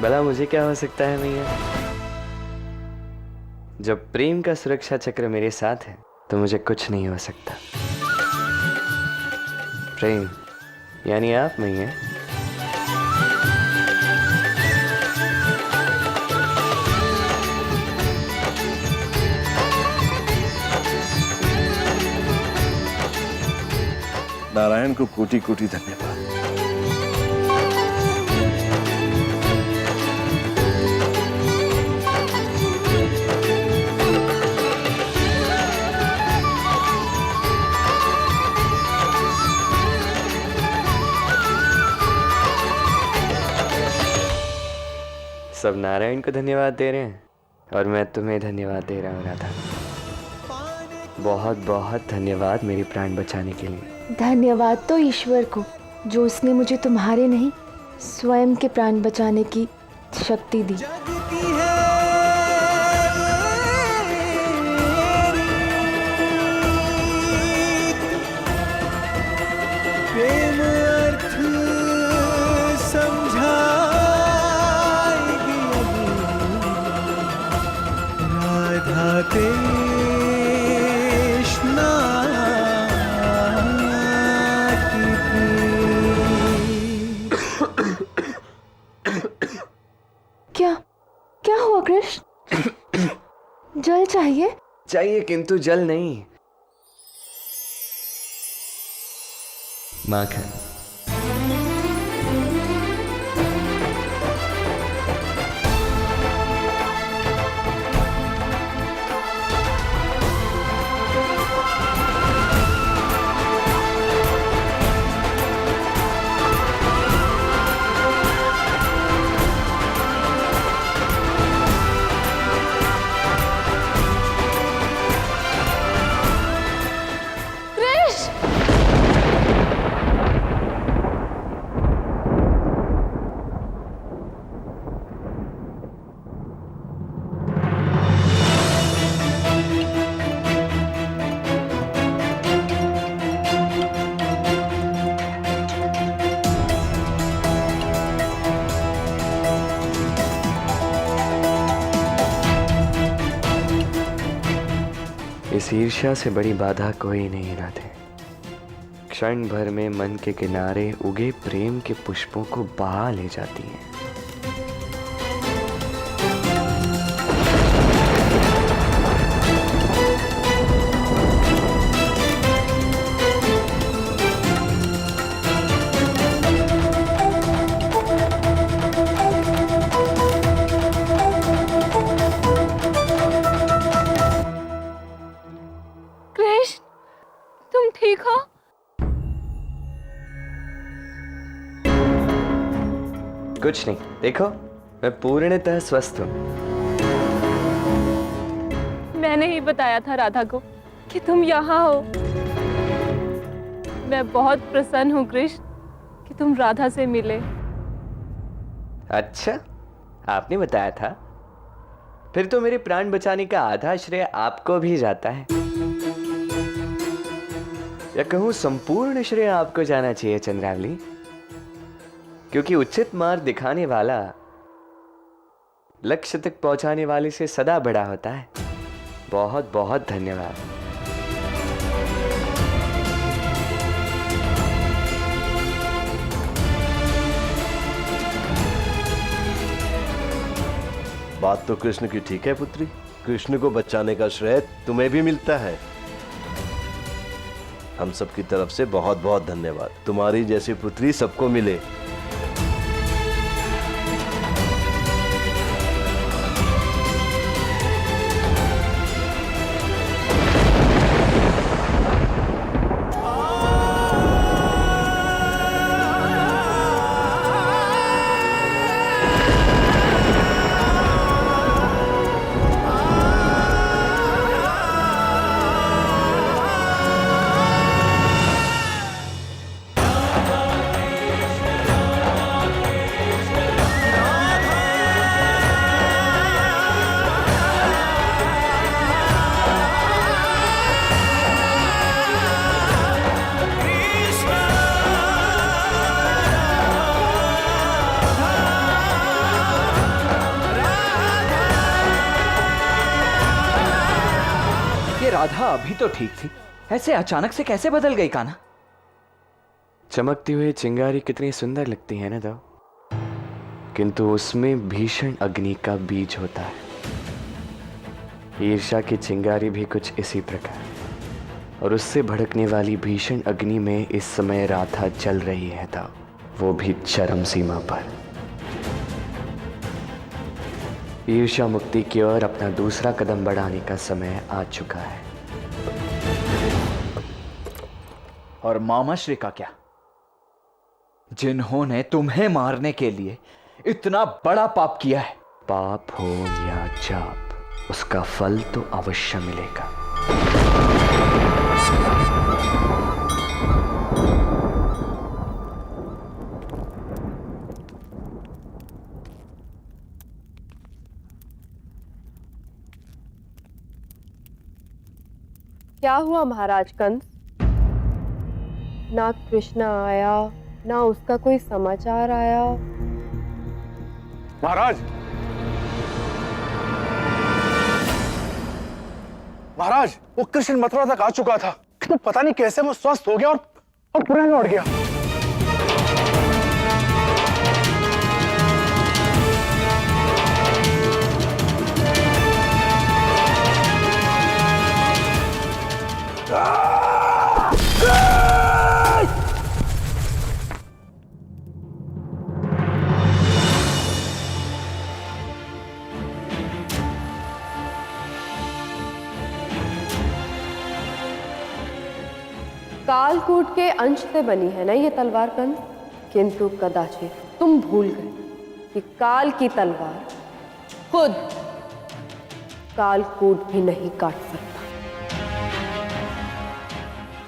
भला मुझे क्या हो सकता है भैया? जब प्रेम का सुरक्षा चक्र मेरे साथ है तो मुझे कुछ नहीं हो सकता। प्रेम यानी आप नहीं है? नारायण को कोटि कोटि धन्यवाद। सब नारायण को धन्यवाद दे रहे हैं और मैं तुम्हें धन्यवाद दे रहा हूँ राधा। बहुत बहुत धन्यवाद मेरी प्राण बचाने के लिए। धन्यवाद तो ईश्वर को, जो उसने मुझे तुम्हारे नहीं स्वयं के प्राण बचाने की शक्ति दी। प्रेम अर्थ समझाएगी राधा कृष्णा की क्या क्या हुआ कृष्ण? जल चाहिए? चाहिए किंतु जल नहीं, माखन। इस ईर्ष्या से बड़ी बाधा कोई नहीं राधे। क्षण भर में मन के किनारे उगे प्रेम के पुष्पों को बहा ले जाती है। तुम ठीक हो? कुछ नहीं, देखो मैं पूर्णतः स्वस्थ हूँ। मैंने ही बताया था राधा को कि तुम यहाँ हो। मैं बहुत प्रसन्न हूँ कृष्ण कि तुम राधा से मिले। अच्छा, आपने बताया था? फिर तो मेरे प्राण बचाने का आधा श्रेय आपको भी जाता है, या कहूं संपूर्ण श्रेय आपको जाना चाहिए चंद्रावली, क्योंकि उचित मार्ग दिखाने वाला लक्ष्य तक पहुंचाने वाले से सदा बड़ा होता है। बहुत बहुत धन्यवाद। बात तो कृष्ण की ठीक है पुत्री, कृष्ण को बचाने का श्रेय तुम्हें भी मिलता है। हम सबकी तरफ से बहुत बहुत धन्यवाद। तुम्हारी जैसी पुत्री सबको मिले। अभी तो ठीक थी, ऐसे अचानक से कैसे बदल गई कान्हा? चमकती हुई चिंगारी कितनी सुंदर लगती है ना दो, किंतु उसमें भीषण अग्नि का बीज होता है। ईर्ष्या की चिंगारी भी कुछ इसी प्रकार, और उससे भड़कने वाली भीषण अग्नि में इस समय राधा जल रही है था, वो भी चरम सीमा पर। ईर्ष्या मुक्ति की ओर अपना दूसरा कदम बढ़ाने का समय आ चुका है। और मामा श्री का क्या, जिन्होंने तुम्हें मारने के लिए इतना बड़ा पाप किया है? पाप हो या जाप, उसका फल तो अवश्य मिलेगा। क्या हुआ महाराज कंस? ना कृष्ण आया, ना उसका कोई समाचार आया। महाराज, महाराज, वो कृष्ण मथुरा तक आ चुका था, तो पता नहीं कैसे वो स्वस्थ हो गया और पुनः लौट गया। कालकूट के अंश से बनी है ना ये तलवार कंस, किंतु कदाचित तुम भूल गए कि काल की तलवार खुद कालकूट भी नहीं काट सकता।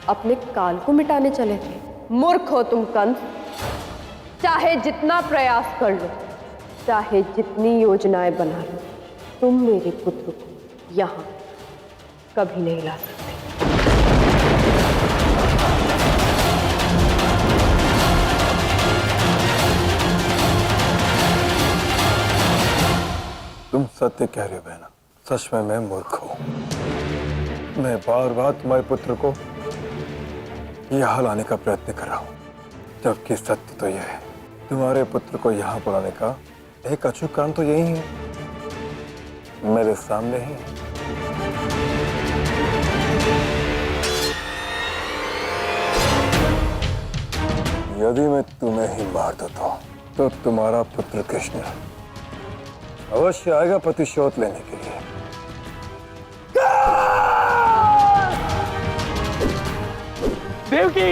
अपने काल को मिटाने चले थे। मूर्ख हो तुम कंस। चाहे जितना प्रयास कर लो, चाहे जितनी योजनाएं बना लो, तुम मेरे पुत्र को यहां कभी नहीं ला सकते। तुम सत्य कह रहे हो बहना, सच में मैं मूर्ख हूं। मैं बार बार तुम्हारे पुत्र को यहाँ लाने का प्रयत्न कर रहा हूं, जबकि सत्य तो यह है, तुम्हारे पुत्र को यहाँ बुलाने का एक अचूक कारण तो यही है, मेरे सामने ही। यदि मैं तुम्हें ही मार देता हूं, तो तुम्हारा पुत्र कृष्ण अवश्य आएगा प्रतिशोध लेने के लिए। देवकी,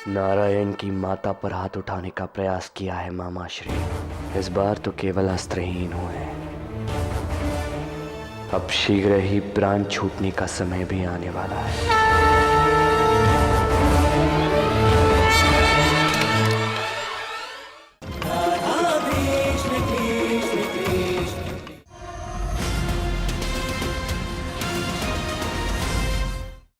नारायण की माता पर हाथ उठाने का प्रयास किया है मामाश्री, इस बार तो केवल अस्त्रहीन हुए। अब शीघ्र ही प्राण छूटने का समय भी आने वाला है।